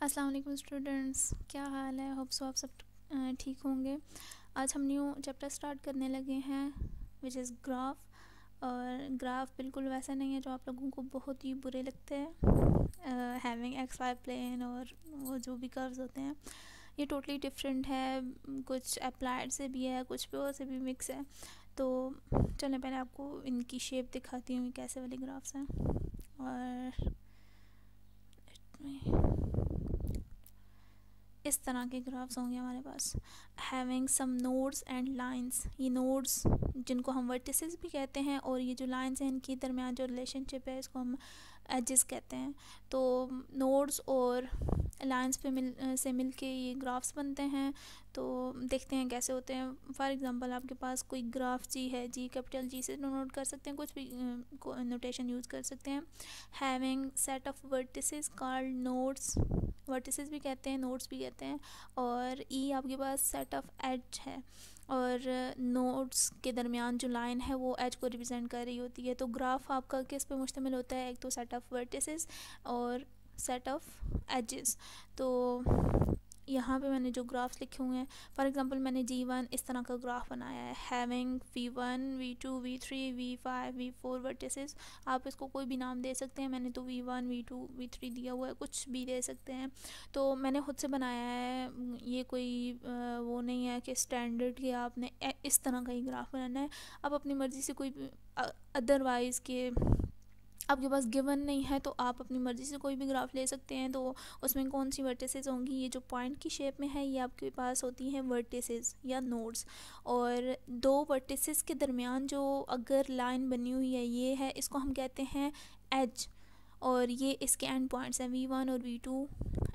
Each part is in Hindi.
अस्सलाम वालेकुम स्टूडेंट्स, क्या हाल है। होप सो आप सब ठीक होंगे। आज हम न्यू चैप्टर स्टार्ट करने लगे हैं विच इज़ ग्राफ। और ग्राफ बिल्कुल वैसा नहीं है जो आप लोगों को बहुत ही बुरे लगते हैं, हैविंग एक्स वाई प्लेन और वो जो भी कर्व्स होते हैं। ये टोटली डिफरेंट है। कुछ अप्लाइड से भी है, कुछ प्योर से भी मिक्स है। तो चलें पहले आपको इनकी शेप दिखाती हूँ कैसे वाले ग्राफ्स हैं। और इस तरह के ग्राफ्स होंगे हमारे पास, having some nodes and lines. ये नोड्स जिनको हम वर्टिसेस भी कहते हैं, और ये जो लाइंस हैं इनके दरमियान जो रिलेशनशिप है इसको हम एजेस कहते हैं। तो नोड्स और लाइंस पे से मिल के ये ग्राफ्स बनते हैं। तो देखते हैं कैसे होते हैं। फॉर एग्जांपल आपके पास कोई ग्राफ जी है, जी कैपिटल जी से नोट कर सकते हैं, कुछ भी नोटेशन यूज़ कर सकते हैं। Having set of vertices called nodes, vertices भी कहते हैं, नोड्स भी कहते हैं। और ई आपके पास सेट ऑफ एज है, और नोड्स के दरमियान जो लाइन है वो एज को रिप्रेजेंट कर रही होती है। तो ग्राफ आपका किस पे मुश्तमिल होता है, एक तो सेट ऑफ वर्टिसेस और सेट ऑफ एजेस। तो यहाँ पे मैंने जो ग्राफ्स लिखे हुए हैं, फॉर एग्जांपल मैंने G1 इस तरह का ग्राफ बनाया है, having V1 V2 V3 V5 V4 vertices. आप इसको कोई भी नाम दे सकते हैं, मैंने तो V1 V2 V3 दिया हुआ है, कुछ भी दे सकते हैं। तो मैंने खुद से बनाया है, ये कोई वो नहीं है कि स्टैंडर्ड कि आपने इस तरह का ही ग्राफ बनाना है। आप अपनी मर्ज़ी से कोई अदरवाइज़ के आपके पास गिवन नहीं है तो आप अपनी मर्ज़ी से कोई भी ग्राफ ले सकते हैं। तो उसमें कौन सी वर्टिसेस होंगी, ये जो पॉइंट की शेप में है ये आपके पास होती हैं वर्टिसेस या नोड्स। और दो वर्टिसेस के दरमियान जो अगर लाइन बनी हुई है ये है, इसको हम कहते हैं एज। और ये इसके एंड पॉइंट्स हैं V1 और V2,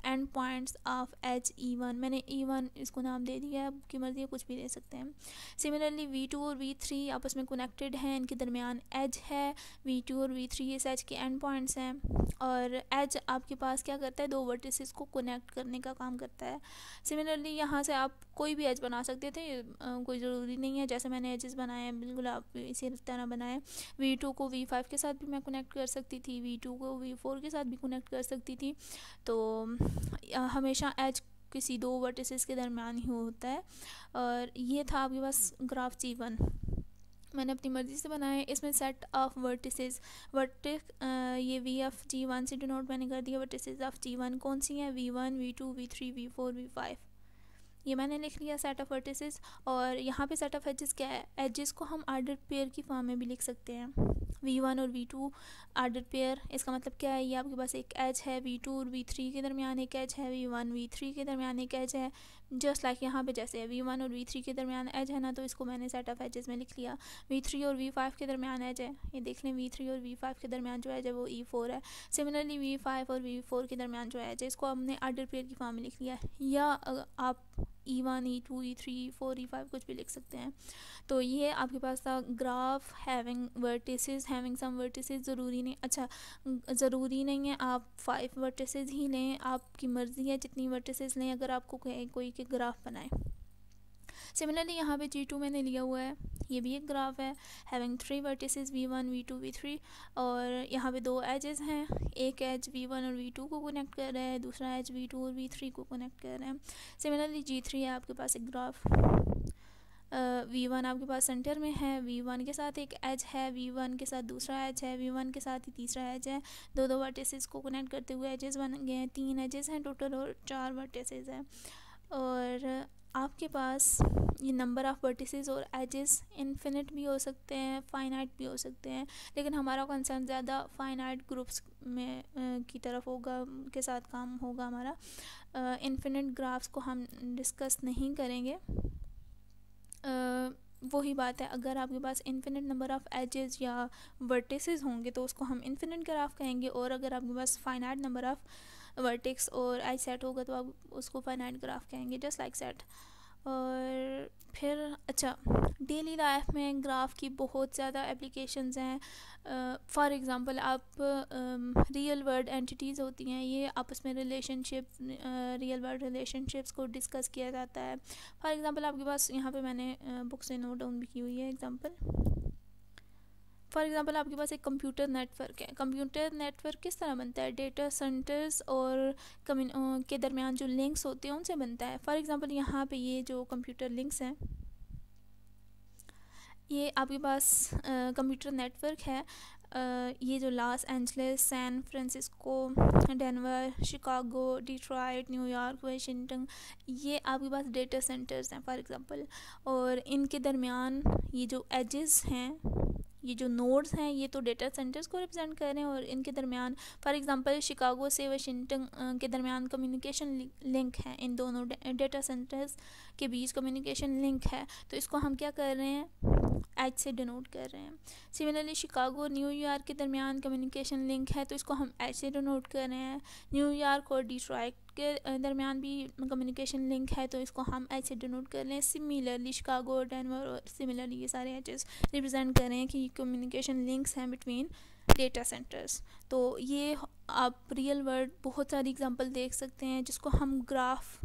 and points of as E1। मैंने E1 इसको नाम दे दिया है, आपकी मर्ज़ी है कुछ भी दे सकते हैं। सिमिलरली V2 और V3 आपस में कनेक्टेड हैं, इनके दरमियान एज है। V2 और V3 इस एज के एंड पॉइंट्स हैं। और एज आपके पास क्या करता है, दो वर्टिसेस को कनेक्ट करने का काम करता है। सिमिलरली यहाँ से आप कोई भी एज बना सकते थे, कोई ज़रूरी नहीं है जैसे मैंने एजेस बनाए हैं बिल्कुल आप इसी तरह बनाए। V2 को V5 के साथ भी मैं कनेक्ट कर सकती थी, V2 को V4 के साथ भी कनेक्ट कर सकती थी। तो हमेशा एज किसी दो वर्टिसेस के दरमियान ही होता है। और ये था आपके पास ग्राफ G1, मैंने अपनी मर्ज़ी से बनाया है। इसमें सेट ऑफ वर्टिसेस, वर्टिक ये V(G1) से डिनोट मैंने कर दिया। वर्टिसेस ऑफ G1 कौन सी हैं, V1 V2 V3 V4 V5, ये मैंने लिख लिया सेट ऑफ वर्टिसेस। और यहाँ पे सेट ऑफ एजेस क्या है, एजेस को हम आर्डर पेयर की फॉर्म में भी लिख सकते हैं। V1 और V2 आर्डर पेयर, इसका मतलब क्या है, ये आपके पास एक एज है, V2 और V3 के दरमियान एक एज है, V1 V3 के दरमियान एक एज है। जस्ट लाइक यहाँ पे जैसे V1 और V3 के दरमियान एज है ना, तो इसको मैंने सेट ऑफ एजेस में लिख लिया। V3 और V5 के दरमियान एज है, ये देख लें V3 और V5 के दरमियान जो एज है वो E4 है। सिमिलरली V5 और V4 के दरमियान जो एज है इसको हमने आर्डर पेयर की फॉर्म में लिख लिया। या आप E1 E2 E3 E4 E5 कुछ भी लिख सकते हैं। तो ये आपके पास था graph having vertices, having some vertices. ज़रूरी नहीं, अच्छा ज़रूरी नहीं है आप 5 वर्टिसेस ही लें, आपकी मर्ज़ी है जितनी वर्टिसेस लें अगर आपको कोई के ग्राफ बनाए। सिमिलरली यहाँ पे G2 मैंने लिया हुआ है, ये भी एक ग्राफ है, having 3 vertices V1 V2 V3। और यहाँ पे दो एजेस हैं, एक एज V1 और V2 को कनेक्ट कर रहा है, दूसरा एज V2 और V3 को कनेक्ट कर रहे हैं। सिमिलरली G3 है आपके पास एक ग्राफ, V1 आपके पास सेंटर में है, V1 के साथ एक एज है, V1 के साथ दूसरा एज है, V1 के साथ ही तीसरा एज है। दो दो वर्टिसेस को कनेक्ट करते हुए एजेस बन गए हैं, 3 एजेस हैं टोटल और 4 वर्टिसेस हैं। और आपके पास ये नंबर ऑफ़ वर्टिसेस और एजेस इनफिनिट भी हो सकते हैं, फाइनाइट भी हो सकते हैं, लेकिन हमारा कंसर्न ज़्यादा फाइनाइट ग्रुप्स में की तरफ होगा, के साथ काम होगा हमारा। इनफिनिट ग्राफ्स को हम डिस्कस नहीं करेंगे। वही बात है, अगर आपके पास इनफिनिट नंबर ऑफ़ एजेस या वर्टिसेस होंगे तो उसको हम इनफिनिट ग्राफ कहेंगे, और अगर आपके पास फाइनाइट नंबर ऑफ़ वर्टेक्स और एज सेट होगा तो आप उसको फाइनाइट ग्राफ कहेंगे, जस्ट लाइक सेट। और फिर अच्छा, डेली लाइफ में ग्राफ की बहुत ज़्यादा एप्लीकेशंस हैं। फॉर एग्ज़ाम्पल आप रियल वर्ल्ड एंटिटीज़ होती हैं, ये आपस में रिलेशनशिप, रियल वर्ल्ड रिलेशनशिप्स को डिस्कस किया जाता है। फॉर एग्ज़ाम्पल आपके पास यहाँ पे मैंने बुक से नोट डाउन भी की हुई है एग्ज़ाम्पल। फॉर एग्जांपल आपके पास एक कंप्यूटर नेटवर्क है। कंप्यूटर नेटवर्क किस तरह बनता है? डेटा सेंटर्स और के दरमियान जो लिंक्स होते हैं उनसे बनता है। फॉर एग्जांपल यहाँ पे ये जो कंप्यूटर लिंक्स हैं, ये आपके पास कंप्यूटर नेटवर्क है। ये जो Los Angeles, San Francisco, Denver, Chicago, Detroit, New York, Washington, ये आपके पास डेटा सेंटर्स हैं फॉर एग्जांपल। और इनके दरमियान ये जो एजेस हैं, ये जो नोड्स हैं, ये तो डेटा सेंटर्स को रिप्रेजेंट कर रहे हैं। और इनके दरमियान फॉर एग्जांपल शिकागो से वाशिंगटन के दरमियान कम्युनिकेशन लिंक है। इन दोनों डेटा सेंटर्स के बीच कम्युनिकेशन लिंक है, तो इसको हम क्या कर रहे हैं? एच से डिनोट कर रहे हैं। सिमिलरली शिकागो न्यूयॉर्क के दरमियान कम्युनिकेशन लिंक है, तो इसको हम एच से डिनोट कर रहे हैं। न्यूयॉर्क और डिट्रॉयट के दरमियान भी कम्युनिकेशन लिंक है, तो इसको हम एच से डिनोट कर रहे हैं। सिमिलरली शिकागो और डेनवर और सिमिलरली ये सारे एचेस रिप्रेजेंट कर रहे हैं कि कम्युनिकेशन लिंक्स हैं बिटवीन डेटा सेंटर्स। तो ये आप रियल वर्ल्ड बहुत सारी एग्जांपल देख सकते हैं जिसको हम ग्राफ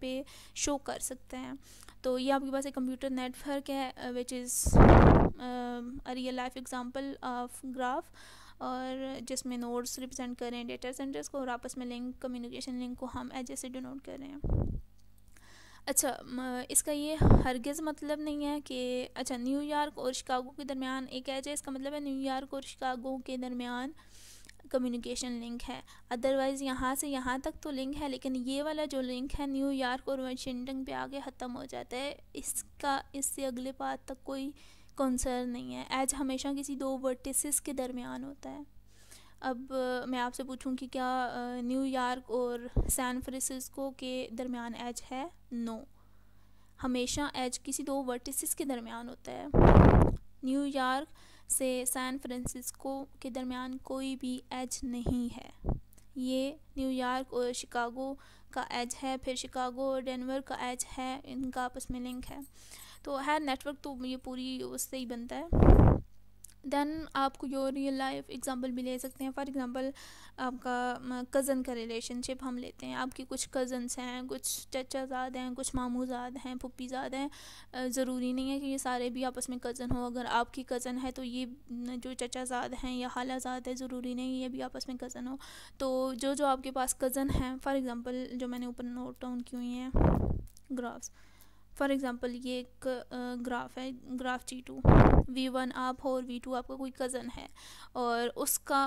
पे शो कर सकते हैं। तो ये आपके पास एक कंप्यूटर नेटवर्क है which is a real life example of graph, और जिसमें नोड्स रिप्रेजेंट कर रहे हैं डेटा सेंटर्स को, और आपस में लिंक कम्युनिकेशन लिंक को हम एज से डिनोट कर रहे हैं। अच्छा, इसका ये हरगिज़ मतलब नहीं है कि अच्छा न्यूयॉर्क और शिकागो के दरमियान एक एज है, इसका मतलब है न्यूयॉर्क और शिकागो के दरमियान कम्युनिकेशन लिंक है। अदरवाइज़ यहाँ से यहाँ तक तो लिंक है, लेकिन ये वाला जो लिंक है न्यूयॉर्क और वाशिंगटन पे आगे ख़त्म हो जाता है। इसका इससे अगले पार्ट तक कोई कंसर्न नहीं है। एज हमेशा किसी दो वर्टिसेस के दरमियान होता है। अब मैं आपसे पूछूं कि क्या न्यूयॉर्क और सैन फ्रांसिस्को के दरमियान एज है? नो, हमेशा एज किसी दो वर्टिसेस के दरमियान होता है। न्यूयॉर्क से सैन फ्रांसिस्को के दरमियान कोई भी एज नहीं है। ये न्यूयॉर्क और शिकागो का एज है, फिर शिकागो और डेनवर का एज है, इनका आपस में लिंक है। तो है नेटवर्क तो ये पूरी उससे ही बनता है। देन आपको योर रियल लाइफ एग्जांपल भी ले सकते हैं। फॉर एग्जांपल आपका कज़न का रिलेशनशिप हम लेते हैं। आपके कुछ कज़न्स हैं, कुछ चचाज़ाद हैं, कुछ मामूज़ाद हैं, फुप्पीज़ाद हैं। ज़रूरी नहीं है कि ये सारे भी आपस में कज़न हो। अगर आपकी कज़न है तो ये जो चचाज़ाद हैं या खालाज़ाद है, ज़रूरी नहीं ये भी आपस में कज़न हो। तो जो आपके पास कज़न हैं, फॉर एग्ज़ाम्पल जो मैंने ऊपर नोट डाउन की हुई हैं ग्राफ्स, फॉर एग्ज़ाम्पल ये एक ग्राफ है, ग्राफ G2, V1 आप हो और V2 आपका कोई कज़न है, और उसका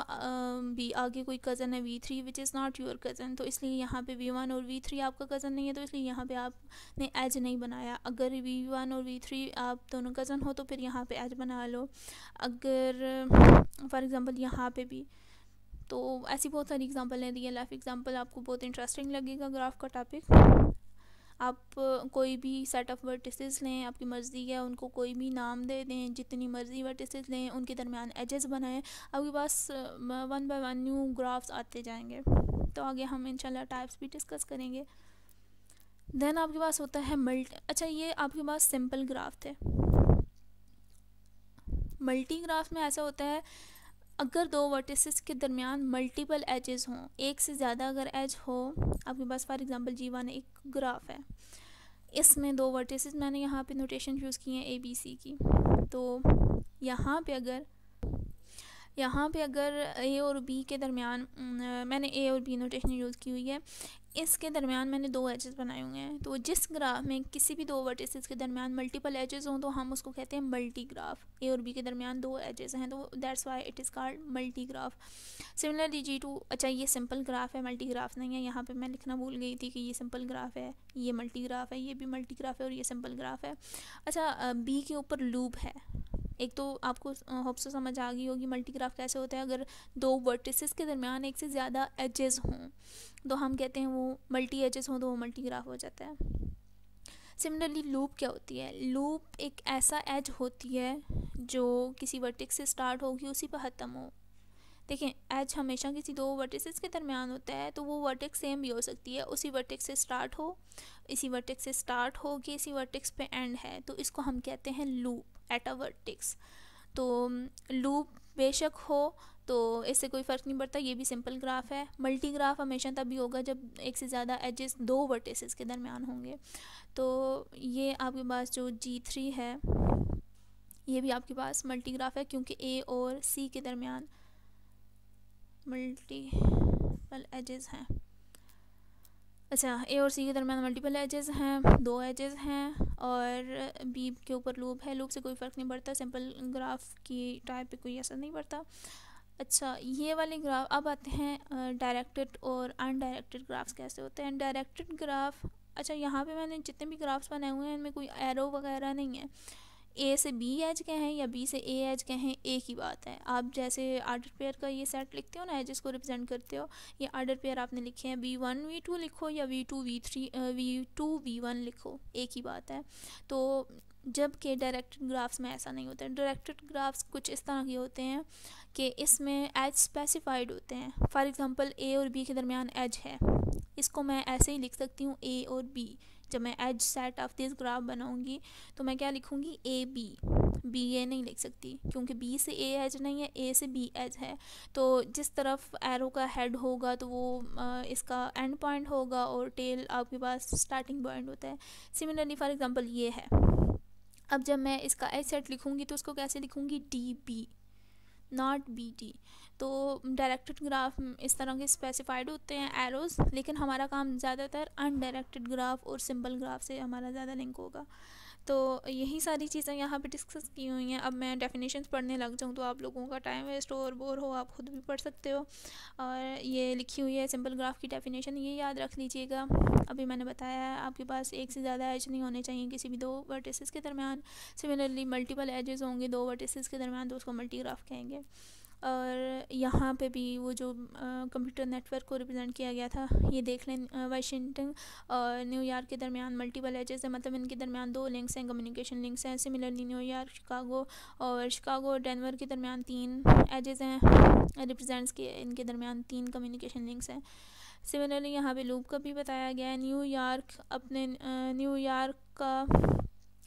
भी आगे कोई कज़न है V3 which is not your cousin. तो इसलिए यहाँ पे V1 और V3 आपका कज़न नहीं है, तो इसलिए यहाँ पे आपने एज नहीं बनाया। अगर V1 और V3 आप दोनों कज़न हो तो फिर यहाँ पे एज बना लो। अगर फॉर एग्ज़ाम्पल यहाँ पे भी, तो ऐसी बहुत सारी एग्जांपल हैं रियल लाइफ एग्जांपल। आपको बहुत इंटरेस्टिंग लगेगा ग्राफ का टॉपिक। आप कोई भी सेट ऑफ वर्टिसेस लें, आपकी मर्ज़ी है, उनको कोई भी नाम दे दें, जितनी मर्ज़ी वर्टिसेस लें, उनके दरमियान एजेस बनाएं। आपके पास 1 बाय 1 न्यू ग्राफ्स आते जाएंगे। तो आगे हम इंशाल्लाह टाइप्स भी डिस्कस करेंगे। देन आपके पास होता है अच्छा, ये आपके पास सिंपल ग्राफ थे। मल्टी ग्राफ में ऐसा होता है अगर दो वर्टिसेस के दरमियान मल्टीपल एजेस हों, एक से ज़्यादा अगर एज हो। आपके पास फॉर एग्जांपल G1 एक ग्राफ है, इसमें दो वर्टिसेस, मैंने यहाँ पे नोटेशन यूज़ की है ABC की। तो यहाँ पे अगर A और B के दरमियान मैंने A और B नोटेशन यूज़ की हुई है, इसके दरमियान मैंने दो एजेस बनाए हुए हैं। तो जिस ग्राफ में किसी भी दो वर्टिसेस के दरमियान मल्टीपल एजेस हों तो हम उसको कहते हैं मल्टी ग्राफ। A और B के दरमियान दो एजेस हैं, तो that's why it is called multi graph. Similarly G2, अच्छा ये सिंपल ग्राफ है, मल्टी ग्राफ नहीं है। यहाँ पे मैं लिखना भूल गई थी कि ये सिंपल ग्राफ है, ये मल्टी ग्राफ है, ये भी मल्टी ग्राफ है और ये सिंपल ग्राफ है। अच्छा, B के ऊपर लूप है। एक तो आपको होप से समझ आ गई होगी मल्टी ग्राफ कैसे होता है। अगर दो वर्टिसेस के दरमियान एक से ज़्यादा एजेस हों तो हम कहते हैं वो मल्टी एजेस हों तो वो मल्टी ग्राफ हो जाता है। सिमिलरली लूप क्या होती है? लूप एक ऐसा एज होती है जो किसी वर्टेक्स से स्टार्ट होगी उसी पर ख़त्म हो। देखें, एज हमेशा किसी दो वर्टिसेस के दरमियान होता है, तो वो वर्टेक्स सेम भी हो सकती है। उसी वर्टेक्स से स्टार्ट हो, इसी वर्टेक्स से स्टार्ट हो कि इसी वर्टेक्स पे एंड है, तो इसको हम कहते हैं लूप एट अ वर्टेक्स। तो लूप बेशक हो तो इससे कोई फ़र्क नहीं पड़ता, ये भी सिंपल ग्राफ है। मल्टी ग्राफ हमेशा तभी होगा जब एक से ज़्यादा एजेस दो वर्टिसेस के दरमियान होंगे। तो ये आपके पास जो G3 है, ये भी आपके पास मल्टी ग्राफ है क्योंकि ए और सी के दरमियान मल्टीपल एजेस हैं। अच्छा, ए और सी के दरमियान मल्टीपल एजेस हैं, 2 एजेस हैं, और बी के ऊपर लूप है। लूप से कोई फ़र्क नहीं पड़ता, सिंपल ग्राफ की टाइप पे कोई असर नहीं पड़ता। अच्छा, ये वाले ग्राफ, अब आते हैं डायरेक्टेड और अनडायरेक्टेड ग्राफ्स कैसे होते हैं। डायरेक्टेड ग्राफ, अच्छा यहाँ पे मैंने जितने भी ग्राफ्स बनाए हुए हैं इनमें कोई एरो वगैरह नहीं है। ए से बी एज के हैं या बी से ए एज के हैं, एक ही बात है। आप जैसे आर्डर पेयर का ये सेट लिखते हो ना, एजेस को रिप्रेजेंट करते हो, ये आर्डर पेयर आपने लिखे हैं, V1 V2 लिखो या V2 V3 V2 V1 लिखो, एक ही बात है। तो जबकि डायरेक्टेड ग्राफ्स में ऐसा नहीं होता है। डायरेक्टेड ग्राफ्स कुछ इस तरह के होते हैं कि इसमें एज स्पेसिफाइड होते हैं। फॉर एग्जांपल ए और बी के दरमियान एज है, इसको मैं ऐसे ही लिख सकती हूँ ए और बी। जब मैं edge set of this graph बनाऊंगी तो मैं क्या लिखूंगी, ए बी। बी ए नहीं लिख सकती क्योंकि बी से ए एज नहीं है, ए से बी एज है। तो जिस तरफ एरो का हेड होगा तो वो इसका एंड पॉइंट होगा और टेल आपके पास स्टार्टिंग पॉइंट होता है। सिमिलरली फॉर एग्जांपल ये है, अब जब मैं इसका एज सेट लिखूंगी तो उसको कैसे लिखूंगी, D B, not B T. तो डायरेक्टेड ग्राफ इस तरह के स्पेसिफाइड होते हैं एरोज, लेकिन हमारा काम ज़्यादातर अनडायरेक्टेड ग्राफ और सिंपल ग्राफ से हमारा ज़्यादा लिंक होगा। तो यही सारी चीज़ें यहाँ पे डिस्कस की हुई हैं। अब मैं डेफिनेशंस पढ़ने लग जाऊँ तो आप लोगों का टाइम वेस्ट हो और बोर हो, आप खुद भी पढ़ सकते हो। और ये लिखी हुई है सिंपल ग्राफ की डेफिनेशन, ये याद रख लीजिएगा। अभी मैंने बताया है आपके पास एक से ज़्यादा एज नहीं होने चाहिए किसी भी 2 वर्टिसेस के दरमियान। सिमिलरली मल्टीपल एजेस होंगे 2 वर्टिसेस के दरमियान तो उसको मल्टी ग्राफ कहेंगे। और यहाँ पे भी वो जो कंप्यूटर नेटवर्क को रिप्रेजेंट किया गया था, ये देख लें, वाशिंगटन और न्यूयॉर्क के दरमियान मल्टीपल एजेस है, मतलब इनके दरमियान 2 लिंक्स हैं, कम्युनिकेशन लिंक्स हैं। सिमिलरली न्यूयॉर्क, शिकागो और शिकागो और डेनवर के दरमियान 3 एजेस हैं, रिप्रेजेंट्स के इनके दरमियान 3 कम्युनिकेशन लिंक्स हैं। सिमिलरली यहाँ पे लूप का भी बताया गया है। न्यूयॉर्क का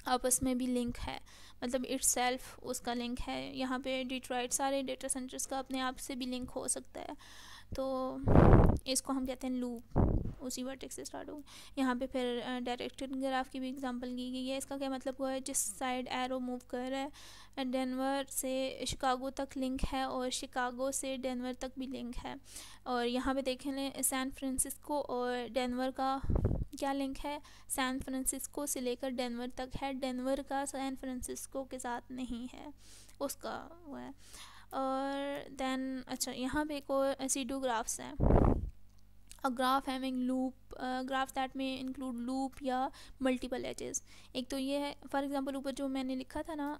आपस में भी लिंक है, मतलब इट्स सेल्फ उसका लिंक है। यहाँ पे डिट्रॉइट सारे डेटा सेंटर्स का अपने आप से भी लिंक हो सकता है, तो इसको हम कहते हैं लूप, उसी वर्टेक्स से स्टार्ट हो। यहाँ पे फिर डायरेक्टेड ग्राफ की भी एग्जांपल की गई है। इसका क्या मतलब हुआ है, जिस साइड एरो मूव कर रहा है, डेनवर से शिकागो तक लिंक है और शिकागो से डेनवर तक भी लिंक है। और यहाँ पे देखें लें सैन फ्रांसिस्को और डेनवर का क्या लिंक है, सैन फ्रांसिस्को से लेकर डेनवर तक है, डेनवर का सैन फ्रांसिस्को के साथ नहीं है, उसका वो है। और देन अच्छा, यहाँ पे एक और C2 ग्राफ्स हैं। A graph having loop, graph that में इंक्लूड लूप या मल्टीपल एजेस। एक तो ये है, फॉर एग्जांपल ऊपर जो मैंने लिखा था ना,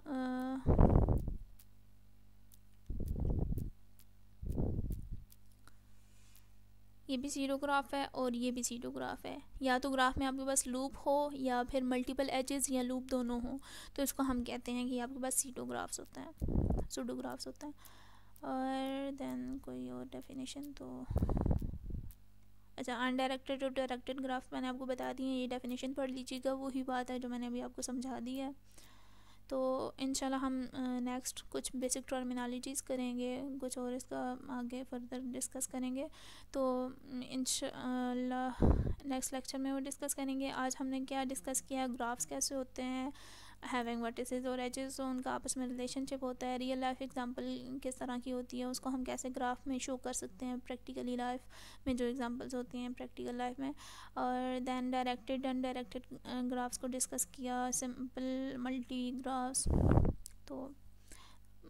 ये भी C2 ग्राफ है और ये भी C2 ग्राफ है। या तो ग्राफ में आपके पास लूप हो या फिर मल्टीपल एजेस या लूप दोनों हो, तो इसको हम कहते हैं कि आपके पास C2 ग्राफ्स होता है, सूडो ग्राफ्स होता है। और देन कोई और डेफिनेशन तो अच्छा, अनडायरेक्टेड और डायरेक्टेड ग्राफ मैंने आपको बता दी है, ये डेफिनेशन पढ़ लीजिएगा, वही बात है जो मैंने अभी आपको समझा दी है। तो इंशाल्लाह हम नेक्स्ट कुछ बेसिक टर्मिनोलॉजीज़ करेंगे, कुछ और इसका आगे फर्दर डिस्कस करेंगे। तो इंशाल्लाह नेक्स्ट लेक्चर में वो डिस्कस करेंगे। आज हमने क्या डिस्कस किया, ग्राफ्स कैसे होते हैं, हैविंग वर्टिसेस और एजेस, तो उनका आपस में रिलेशनशिप होता है। रियल लाइफ एग्जांपल किस तरह की होती है, उसको हम कैसे ग्राफ में शो कर सकते हैं, प्रैक्टिकली लाइफ में जो एग्जांपल्स होती हैं प्रैक्टिकल लाइफ में। और देन डायरेक्टेड अनडायरेक्टेड ग्राफ्स को डिस्कस किया, सिंपल मल्टी ग्राफ्स। तो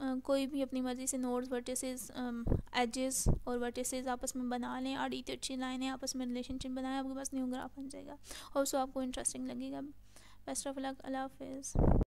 कोई भी अपनी मर्ज़ी से नोड्स, वर्टिसेस, एजेस और वर्टिसेस आपस में बना लें, आड़ी तिरछी लाइनें आपस में रिलेशनशिप बनाएं, आपके पास न्यू ग्राफ बन जाएगा और उसको आपको इंटरेस्टिंग लगेगा। बेस्ट ऑफ लक, अल्लाह हाफिज़।